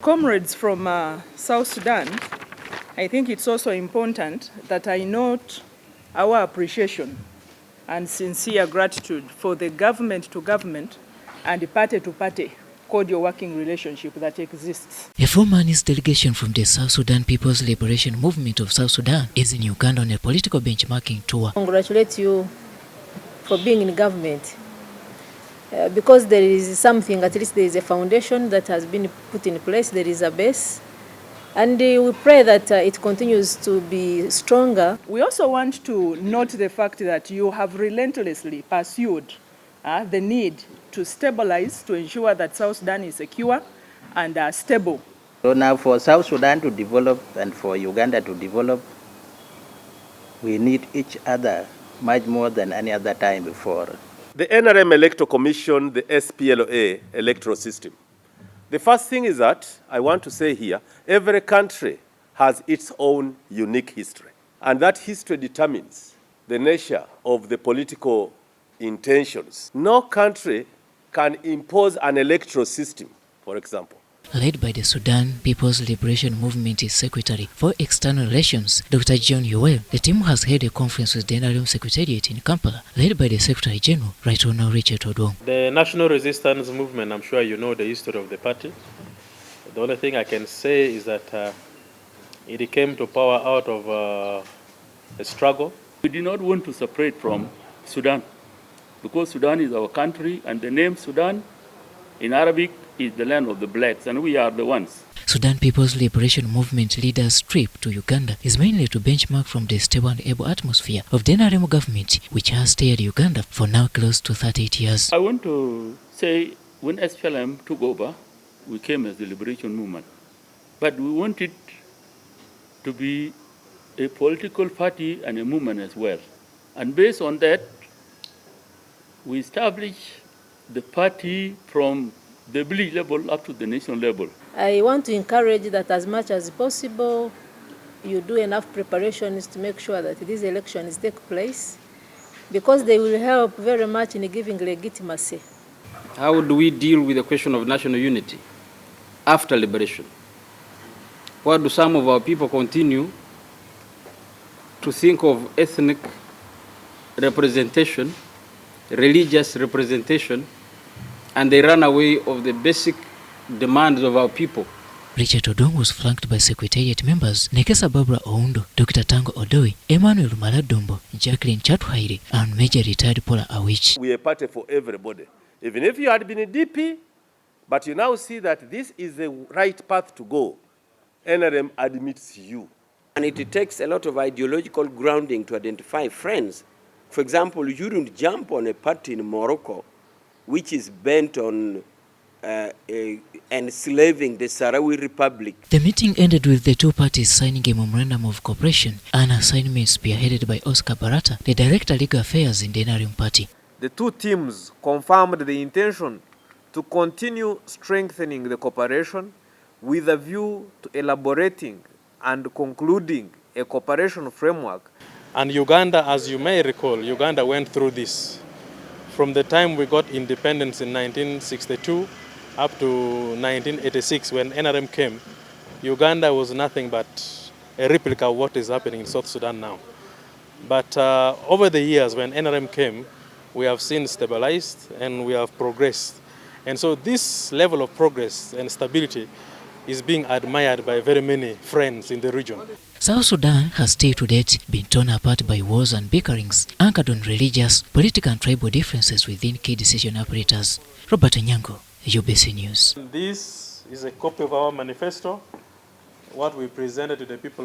Comrades from South Sudan, I think it's also important that I note our appreciation and sincere gratitude for the government-to-government and party-to-party cordial working relationship that exists. A 4-man delegation from the South Sudan People's Liberation Movement of South Sudan is in Uganda on a political benchmarking tour. Congratulate you for being in government. Because there is something, at least there is a foundation that has been put in place, there is a base, and we pray that it continues to be stronger. We also want to note the fact that you have relentlessly pursued the need to stabilize, to ensure that South Sudan is secure and stable. So now for South Sudan to develop and for Uganda to develop, we need each other much more than any other time before. The NRM Electoral Commission, the SPLA electoral system. The first thing is that, I want to say here, every country has its own unique history. And that history determines the nature of the political intentions. No country can impose an electoral system, for example. Led by the Sudan People's Liberation Movement Secretary for External Relations, Dr. John Yowell, the team has held a conference with the NRM Secretariat in Kampala, led by the Secretary General, Right Honourable Richard Todwong. The National Resistance Movement, I'm sure you know the history of the party. The only thing I can say is that it came to power out of a struggle. We did not want to separate from Sudan, because Sudan is our country, and the name Sudan in Arabic is the land of the blacks, and we are the ones. Sudan People's Liberation Movement leaders' trip to Uganda is mainly to benchmark from the stable and able atmosphere of the NRM government, which has stayed Uganda for now close to 38 years. I want to say, when SPLM took over, we came as the liberation movement. But we wanted to be a political party and a movement as well. And based on that, we established the party from the village level up to the national level. I want to encourage that as much as possible, you do enough preparations to make sure that these elections take place, because they will help very much in giving legitimacy. How do we deal with the question of national unity after liberation? Why do some of our people continue to think of ethnic representation, religious representation, and they run away of the basic demands of our people? Richard Todwong was flanked by Secretariat members Nekesa Barbara Oundo, Dr. Tango Odoi, Emmanuel Maladombo, Jacqueline Chatwairi, and Major Retired Paula Awich. We are a party for everybody. Even if you had been a DP, but you now see that this is the right path to go, NRM admits you. And it takes a lot of ideological grounding to identify friends. For example, you don't jump on a party in Morocco which is bent on enslaving the Sahrawi Republic. The meeting ended with the two parties signing a memorandum of cooperation, an assignment spearheaded by Oscar Barata, the Director of Legal Affairs in the NRM party. The two teams confirmed the intention to continue strengthening the cooperation with a view to elaborating and concluding a cooperation framework. And Uganda, as you may recall, Uganda went through this. From the time we got independence in 1962 up to 1986 when NRM came, Uganda was nothing but a replica of what is happening in South Sudan now. But over the years when NRM came, we have seen stabilized and we have progressed. And so this level of progress and stability is being admired by very many friends in the region. South Sudan has still to date been torn apart by wars and bickerings, anchored on religious, political and tribal differences within key decision operators. Robert Nyango, UBC News. This is a copy of our manifesto, what we presented to the people